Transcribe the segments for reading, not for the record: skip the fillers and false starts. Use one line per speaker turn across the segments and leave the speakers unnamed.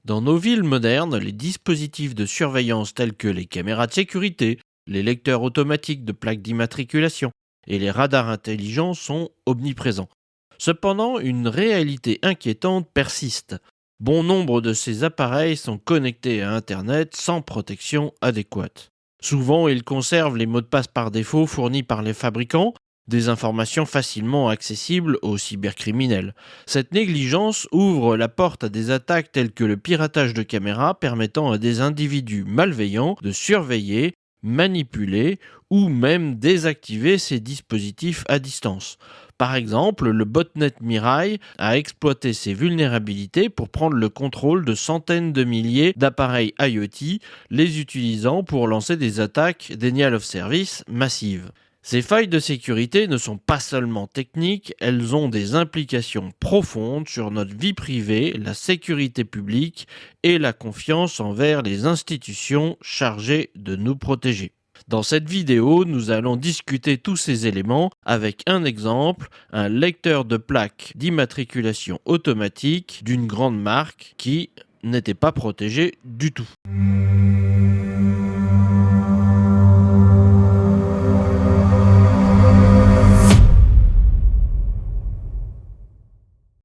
Dans nos villes modernes, les dispositifs de surveillance tels que les caméras de sécurité, les lecteurs automatiques de plaques d'immatriculation et les radars intelligents sont omniprésents. Cependant, une réalité inquiétante persiste. Bon nombre de ces appareils sont connectés à Internet sans protection adéquate. Souvent, ils conservent les mots de passe par défaut fournis par les fabricants, des informations facilement accessibles aux cybercriminels. Cette négligence ouvre la porte à des attaques telles que le piratage de caméras permettant à des individus malveillants de surveiller, manipuler ou même désactiver ces dispositifs à distance. Par exemple, le botnet Mirai a exploité ces vulnérabilités pour prendre le contrôle de centaines de milliers d'appareils IoT, les utilisant pour lancer des attaques denial of service massives. Ces failles de sécurité ne sont pas seulement techniques, elles ont des implications profondes sur notre vie privée, la sécurité publique et la confiance envers les institutions chargées de nous protéger. Dans cette vidéo, nous allons discuter tous ces éléments avec un exemple, un lecteur de plaques d'immatriculation automatique d'une grande marque qui n'était pas protégé du tout.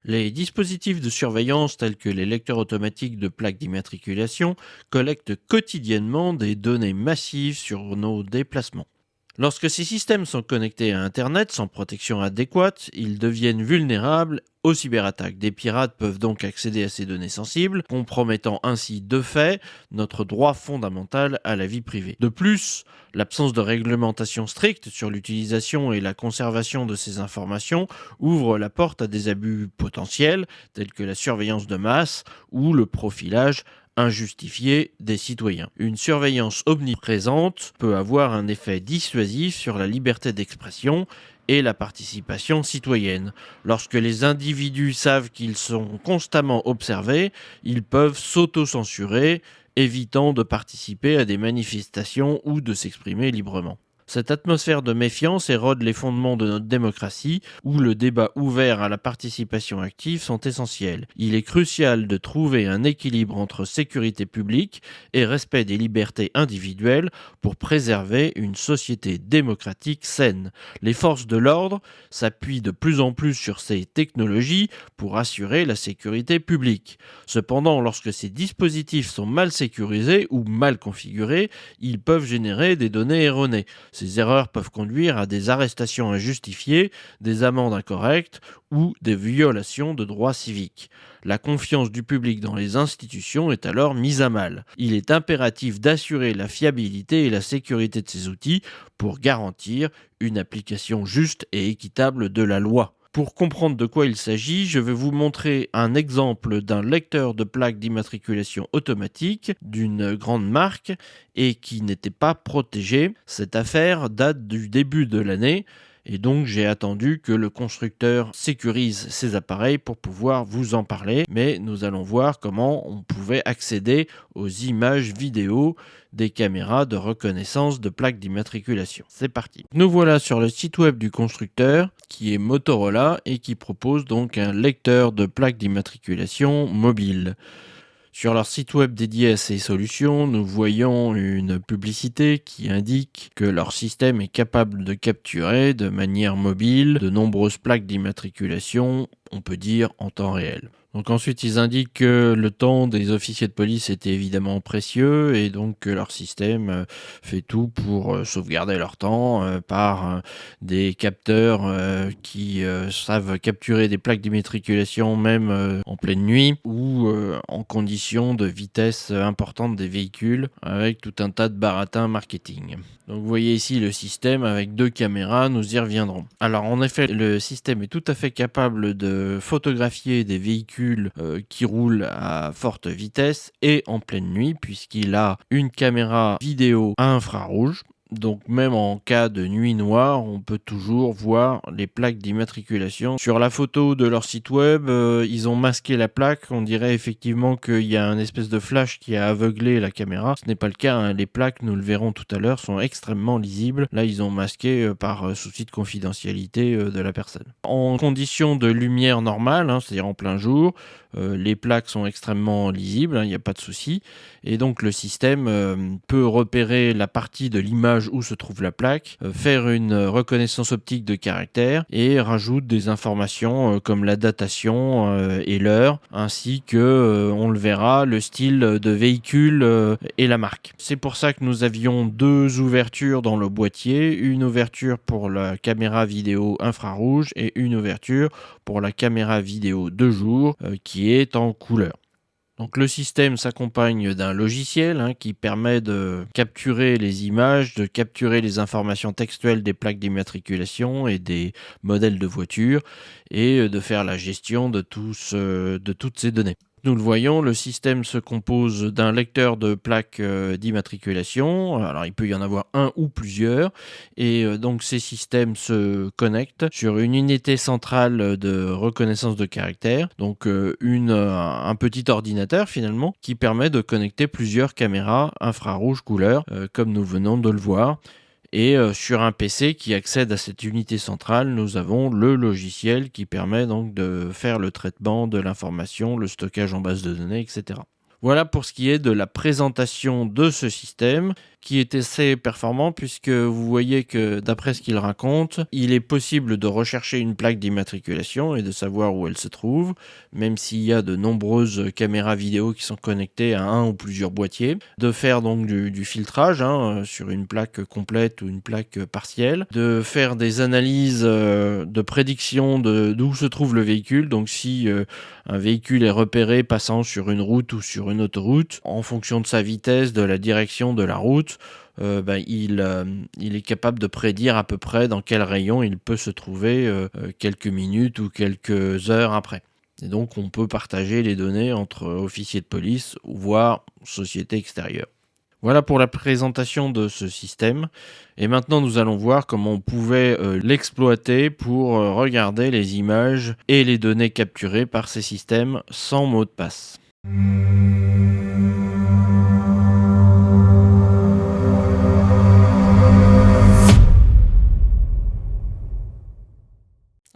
Les dispositifs de surveillance tels que les lecteurs automatiques de plaques d'immatriculation collectent quotidiennement des données massives sur nos déplacements. Lorsque ces systèmes sont connectés à Internet sans protection adéquate, ils deviennent vulnérables aux cyberattaques. Des pirates peuvent donc accéder à ces données sensibles, compromettant ainsi de fait notre droit fondamental à la vie privée. De plus, l'absence de réglementation stricte sur l'utilisation et la conservation de ces informations ouvre la porte à des abus potentiels, tels que la surveillance de masse ou le profilage injustifié des citoyens. Une surveillance omniprésente peut avoir un effet dissuasif sur la liberté d'expression et la participation citoyenne. Lorsque les individus savent qu'ils sont constamment observés, ils peuvent s'auto-censurer, évitant de participer à des manifestations ou de s'exprimer librement. Cette atmosphère de méfiance érode les fondements de notre démocratie, où le débat ouvert à la participation active sont essentiels. Il est crucial de trouver un équilibre entre sécurité publique et respect des libertés individuelles pour préserver une société démocratique saine. Les forces de l'ordre s'appuient de plus en plus sur ces technologies pour assurer la sécurité publique. Cependant, lorsque ces dispositifs sont mal sécurisés ou mal configurés, ils peuvent générer des données erronées. Ces erreurs peuvent conduire à des arrestations injustifiées, des amendes incorrectes ou des violations de droits civiques. La confiance du public dans les institutions est alors mise à mal. Il est impératif d'assurer la fiabilité et la sécurité de ces outils pour garantir une application juste et équitable de la loi. Pour comprendre de quoi il s'agit, je vais vous montrer un exemple d'un lecteur de plaques d'immatriculation automatique d'une grande marque et qui n'était pas protégé. Cette affaire date du début de l'année et donc j'ai attendu que le constructeur sécurise ses appareils pour pouvoir vous en parler. Mais nous allons voir comment on pouvait accéder aux images vidéo des caméras de reconnaissance de plaques d'immatriculation. C'est parti. Nous voilà sur le site web du constructeur qui est Motorola et qui propose donc un lecteur de plaques d'immatriculation mobile. Sur leur site web dédié à ces solutions, nous voyons une publicité qui indique que leur système est capable de capturer de manière mobile de nombreuses plaques d'immatriculation, on peut dire en temps réel. Donc ensuite, ils indiquent que le temps des officiers de police est évidemment précieux et donc que leur système fait tout pour sauvegarder leur temps par des capteurs qui savent capturer des plaques d'immatriculation même en pleine nuit ou en conditions de vitesse importante des véhicules avec tout un tas de baratins marketing. Donc vous voyez ici le système avec 2 caméras, nous y reviendrons. Alors en effet, le système est tout à fait capable de photographier des véhicules qui roulent à forte vitesse et en pleine nuit puisqu'il a une caméra vidéo à infrarouge. Donc même en cas de nuit noire, on peut toujours voir les plaques d'immatriculation. Sur la photo de leur site web, ils ont masqué la plaque. On dirait effectivement qu'il y a un espèce de flash qui a aveuglé la caméra. Ce n'est pas le cas, hein. Les plaques, nous le verrons tout à l'heure, sont extrêmement lisibles. Là, ils ont masqué par souci de confidentialité de la personne. En conditions de lumière normale, hein, c'est-à-dire en plein jour, les plaques sont extrêmement lisibles, il n'y a pas de souci. Et donc le système peut repérer la partie de l'image où se trouve la plaque, faire une reconnaissance optique de caractère et rajoute des informations comme la datation et l'heure, ainsi que, on le verra, le style de véhicule et la marque. C'est pour ça que nous avions deux ouvertures dans le boîtier, une ouverture pour la caméra vidéo infrarouge et une ouverture pour la caméra vidéo de jour qui est en couleur. Donc le système s'accompagne d'un logiciel qui permet de capturer les images, de capturer les informations textuelles des plaques d'immatriculation et des modèles de voitures et de faire la gestion de toutes ces données. Nous le voyons, le système se compose d'un lecteur de plaques d'immatriculation. Alors il peut y en avoir un ou plusieurs. Et donc ces systèmes se connectent sur une unité centrale de reconnaissance de caractère. Donc un petit ordinateur finalement qui permet de connecter plusieurs caméras infrarouge couleur comme nous venons de le voir. Et sur un PC qui accède à cette unité centrale, nous avons le logiciel qui permet donc de faire le traitement de l'information, le stockage en base de données, etc. Voilà pour ce qui est de la présentation de ce système qui est assez performant puisque vous voyez que d'après ce qu'il raconte, il est possible de rechercher une plaque d'immatriculation et de savoir où elle se trouve, même s'il y a de nombreuses caméras vidéo qui sont connectées à un ou plusieurs boîtiers, de faire donc du filtrage sur une plaque complète ou une plaque partielle, de faire des analyses de prédiction d'où se trouve le véhicule, donc si un véhicule est repéré passant sur une route ou sur une autoroute, en fonction de sa vitesse, de la direction de la route, il est capable de prédire à peu près dans quel rayon il peut se trouver quelques minutes ou quelques heures après. Et donc on peut partager les données entre officiers de police, voire sociétés extérieures. Voilà pour la présentation de ce système. Et maintenant, nous allons voir comment on pouvait l'exploiter pour regarder les images et les données capturées par ces systèmes sans mot de passe.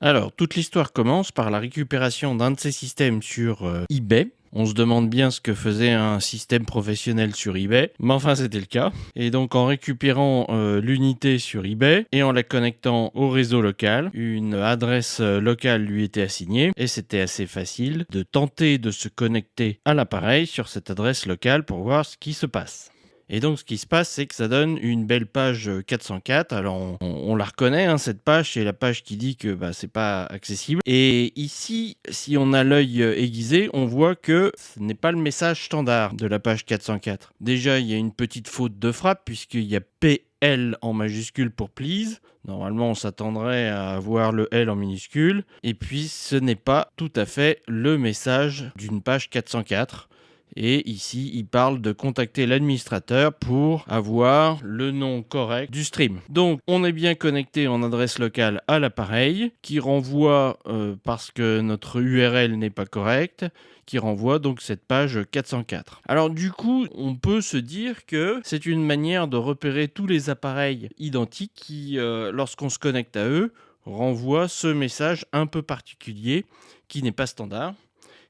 Alors, toute l'histoire commence par la récupération d'un de ces systèmes sur eBay. On se demande bien ce que faisait un système professionnel sur eBay, mais enfin c'était le cas. Et donc en récupérant l'unité sur eBay et en la connectant au réseau local, une adresse locale lui était assignée et c'était assez facile de tenter de se connecter à l'appareil sur cette adresse locale pour voir ce qui se passe. Et donc, ce qui se passe, c'est que ça donne une belle page 404. Alors, on la reconnaît, cette page, c'est la page qui dit que c'est pas accessible. Et ici, si on a l'œil aiguisé, on voit que ce n'est pas le message standard de la page 404. Déjà, il y a une petite faute de frappe, puisqu'il y a PL en majuscule pour please. Normalement, on s'attendrait à voir le L en minuscule. Et puis, ce n'est pas tout à fait le message d'une page 404. Et ici, il parle de contacter l'administrateur pour avoir le nom correct du stream. Donc, on est bien connecté en adresse locale à l'appareil qui renvoie, parce que notre URL n'est pas correcte, qui renvoie donc cette page 404. Alors du coup, on peut se dire que c'est une manière de repérer tous les appareils identiques qui, lorsqu'on se connecte à eux, renvoient ce message un peu particulier qui n'est pas standard.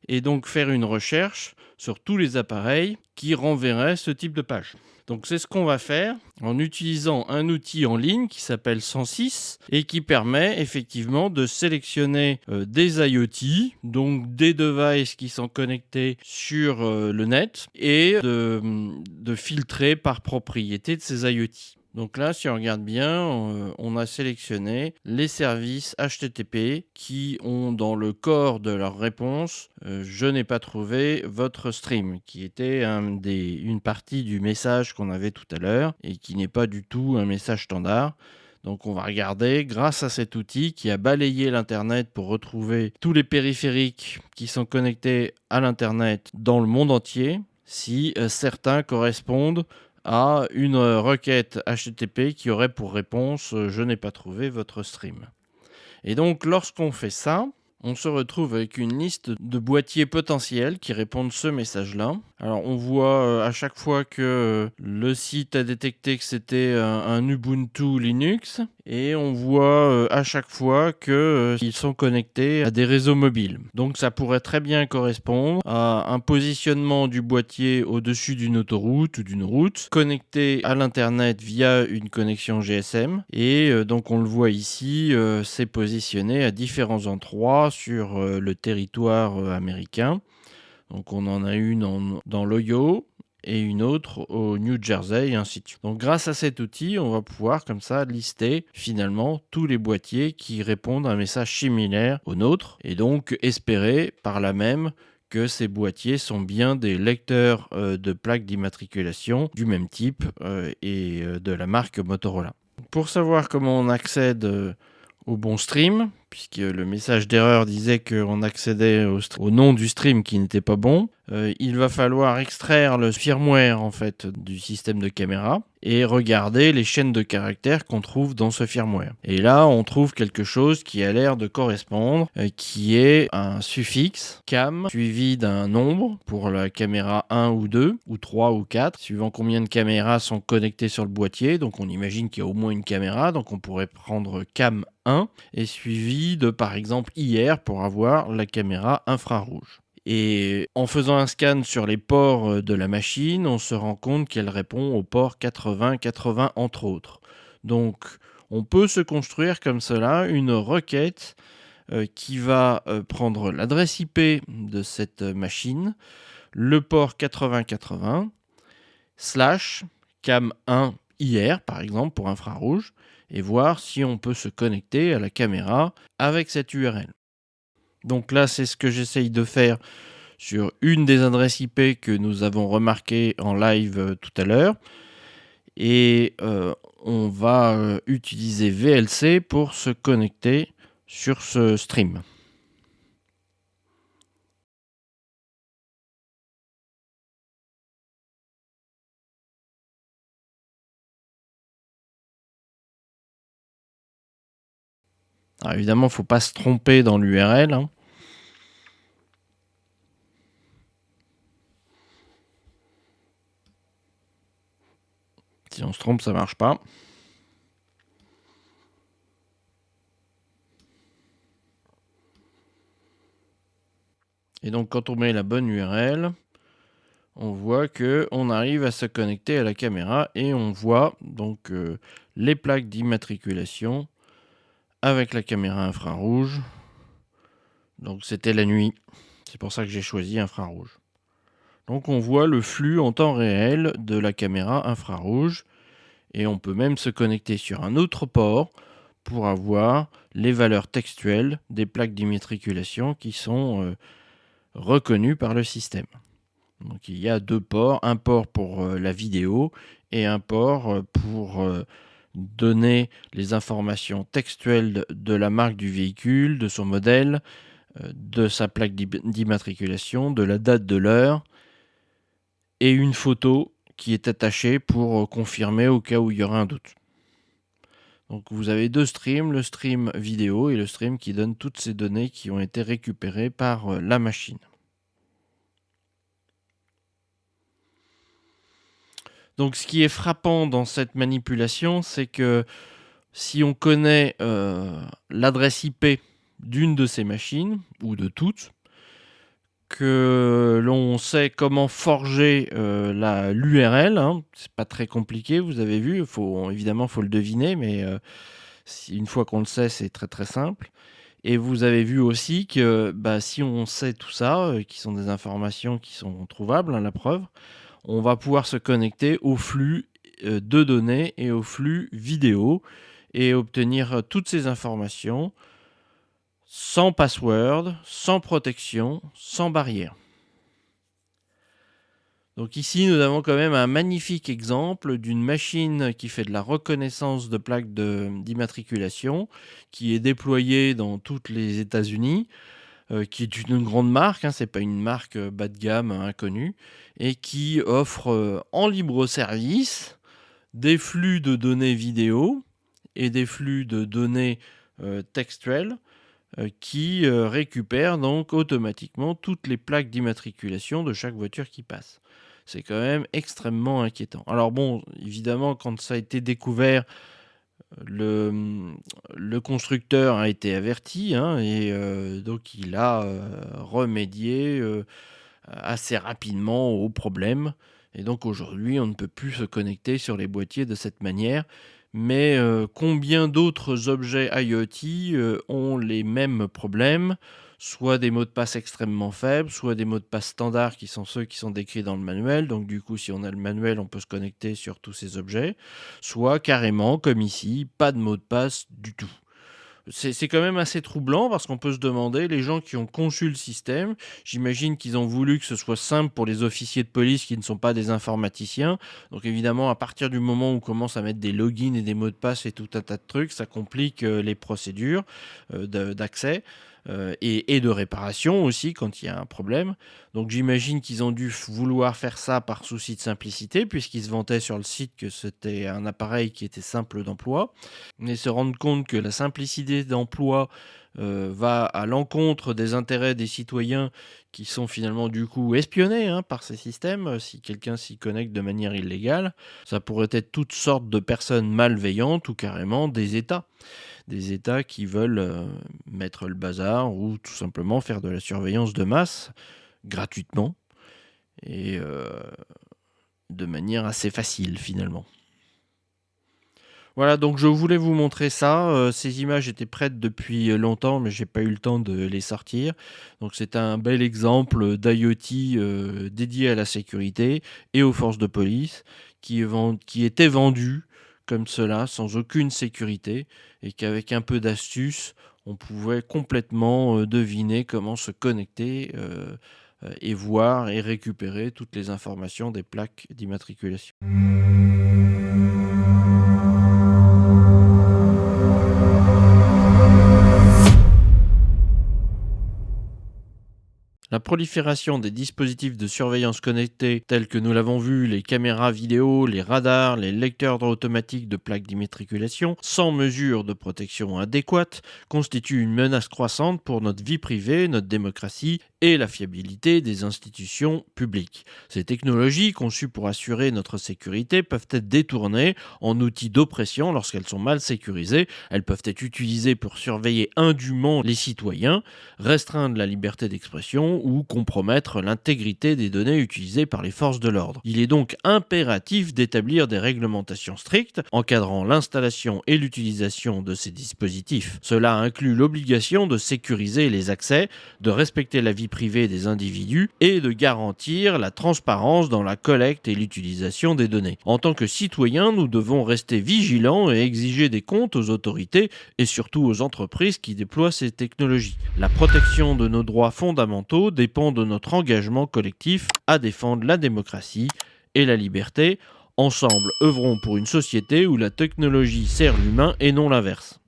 Et donc faire une recherche sur tous les appareils qui renverraient ce type de page. Donc c'est ce qu'on va faire en utilisant un outil en ligne qui s'appelle 106 et qui permet effectivement de sélectionner des IoT, donc des devices qui sont connectés sur le net et de filtrer par propriété de ces IoT. Donc là, si on regarde bien, on a sélectionné les services HTTP qui ont dans le corps de leur réponse « Je n'ai pas trouvé votre stream » qui était une partie du message qu'on avait tout à l'heure et qui n'est pas du tout un message standard. Donc on va regarder, grâce à cet outil qui a balayé l'Internet pour retrouver tous les périphériques qui sont connectés à l'Internet dans le monde entier, si certains correspondent à une requête HTTP qui aurait pour réponse je n'ai pas trouvé votre stream. Et donc lorsqu'on fait ça, on se retrouve avec une liste de boîtiers potentiels qui répondent ce message-là. Alors on voit à chaque fois que le site a détecté que c'était un Ubuntu Linux et on voit à chaque fois qu'ils sont connectés à des réseaux mobiles. Donc ça pourrait très bien correspondre à un positionnement du boîtier au-dessus d'une autoroute ou d'une route, connecté à l'internet via une connexion GSM. Et donc on le voit ici, c'est positionné à différents endroits sur le territoire américain. Donc on en a une dans l'Ohio et une autre au New Jersey et ainsi de suite. Donc grâce à cet outil, on va pouvoir comme ça lister finalement tous les boîtiers qui répondent à un message similaire au nôtre et donc espérer par là même que ces boîtiers sont bien des lecteurs de plaques d'immatriculation du même type et de la marque Motorola. Pour savoir comment on accède au bon stream, puisque le message d'erreur disait qu'on accédait au nom du stream qui n'était pas bon, il va falloir extraire le firmware en fait du système de caméra et regarder les chaînes de caractères qu'on trouve dans ce firmware. Et là, on trouve quelque chose qui a l'air de correspondre, qui est un suffixe cam suivi d'un nombre pour la caméra 1 ou 2 ou 3 ou 4, suivant combien de caméras sont connectées sur le boîtier. Donc on imagine qu'il y a au moins une caméra, donc on pourrait prendre cam 1 et suivi de par exemple IR pour avoir la caméra infrarouge. Et en faisant un scan sur les ports de la machine, on se rend compte qu'elle répond au port 80-80 entre autres. Donc on peut se construire comme cela une requête qui va prendre l'adresse IP de cette machine, le port 80-80, slash cam1 IR par exemple pour infrarouge, et voir si on peut se connecter à la caméra avec cette URL. Donc là, c'est ce que j'essaye de faire sur une des adresses IP que nous avons remarquées en live tout à l'heure. Et on va utiliser VLC pour se connecter sur ce stream. Alors évidemment, il ne faut pas se tromper dans l'URL. Hein. Si on se trompe, ça ne marche pas. Et donc, quand on met la bonne URL, on voit qu'on arrive à se connecter à la caméra et on voit donc les plaques d'immatriculation avec la caméra infrarouge. Donc, c'était la nuit. C'est pour ça que j'ai choisi infrarouge. Donc on voit le flux en temps réel de la caméra infrarouge et on peut même se connecter sur un autre port pour avoir les valeurs textuelles des plaques d'immatriculation qui sont reconnues par le système. Donc il y a deux ports, un port pour la vidéo et un port pour donner les informations textuelles de la marque du véhicule, de son modèle, de sa plaque d'immatriculation, de la date de l'heure, et une photo qui est attachée pour confirmer au cas où il y aura un doute. Donc vous avez deux streams, le stream vidéo et le stream qui donne toutes ces données qui ont été récupérées par la machine. Donc ce qui est frappant dans cette manipulation, c'est que si on connaît l'adresse IP d'une de ces machines, ou de toutes, que l'on sait comment forger l'URL, hein, c'est pas très compliqué, vous avez vu, évidemment il faut le deviner, mais une fois qu'on le sait, c'est très très simple. Et vous avez vu aussi que si on sait tout ça, qui sont des informations qui sont trouvables, hein, la preuve, on va pouvoir se connecter au flux de données et au flux vidéo et obtenir toutes ces informations sans password, sans protection, sans barrière. Donc ici, nous avons quand même un magnifique exemple d'une machine qui fait de la reconnaissance de plaques d'immatriculation, qui est déployée dans tous les États-Unis, qui est une grande marque, hein, c'est pas une marque, bas de gamme, inconnue et qui offre, en libre service des flux de données vidéo et des flux de données, textuelles, qui, récupèrent donc automatiquement toutes les plaques d'immatriculation de chaque voiture qui passe. C'est quand même extrêmement inquiétant. Alors bon, évidemment, quand ça a été découvert, le, le constructeur a été averti, hein, et donc il a, remédié, assez rapidement au problème. Et donc aujourd'hui, on ne peut plus se connecter sur les boîtiers de cette manière. Mais combien d'autres objets IoT ont les mêmes problèmes, soit des mots de passe extrêmement faibles, soit des mots de passe standards qui sont ceux qui sont décrits dans le manuel. Donc du coup, si on a le manuel, on peut se connecter sur tous ces objets, soit carrément, comme ici, pas de mot de passe du tout. C'est quand même assez troublant parce qu'on peut se demander, les gens qui ont conçu le système, j'imagine qu'ils ont voulu que ce soit simple pour les officiers de police qui ne sont pas des informaticiens. Donc évidemment, à partir du moment où on commence à mettre des logins et des mots de passe et tout un tas de trucs, ça complique les procédures d'accès. Et de réparation aussi quand il y a un problème. Donc j'imagine qu'ils ont dû vouloir faire ça par souci de simplicité, puisqu'ils se vantaient sur le site que c'était un appareil qui était simple d'emploi, mais se rendre compte que la simplicité d'emploi va à l'encontre des intérêts des citoyens qui sont finalement du coup espionnés, hein, par ces systèmes, si quelqu'un s'y connecte de manière illégale. Ça pourrait être toutes sortes de personnes malveillantes ou carrément des États. Des États qui veulent mettre le bazar ou tout simplement faire de la surveillance de masse gratuitement et de manière assez facile finalement. Voilà, donc je voulais vous montrer ça. Ces images étaient prêtes depuis longtemps, mais j'ai pas eu le temps de les sortir. Donc c'est un bel exemple d'IoT dédié à la sécurité et aux forces de police qui était vendu comme cela, sans aucune sécurité, et qu'avec un peu d'astuce, on pouvait complètement deviner comment se connecter et voir et récupérer toutes les informations des plaques d'immatriculation. La prolifération des dispositifs de surveillance connectés tels que nous l'avons vu, les caméras vidéo, les radars, les lecteurs automatiques de plaques d'immatriculation, sans mesure de protection adéquate, constituent une menace croissante pour notre vie privée, notre démocratie et la fiabilité des institutions publiques. Ces technologies, conçues pour assurer notre sécurité, peuvent être détournées en outils d'oppression lorsqu'elles sont mal sécurisées. Elles peuvent être utilisées pour surveiller indûment les citoyens, restreindre la liberté d'expression ou compromettre l'intégrité des données utilisées par les forces de l'ordre. Il est donc impératif d'établir des réglementations strictes encadrant l'installation et l'utilisation de ces dispositifs. Cela inclut l'obligation de sécuriser les accès, de respecter la vie privée des individus et de garantir la transparence dans la collecte et l'utilisation des données. En tant que citoyens, nous devons rester vigilants et exiger des comptes aux autorités et surtout aux entreprises qui déploient ces technologies. La protection de nos droits fondamentaux dépend de notre engagement collectif à défendre la démocratie et la liberté. Ensemble, œuvrons pour une société où la technologie sert l'humain et non l'inverse.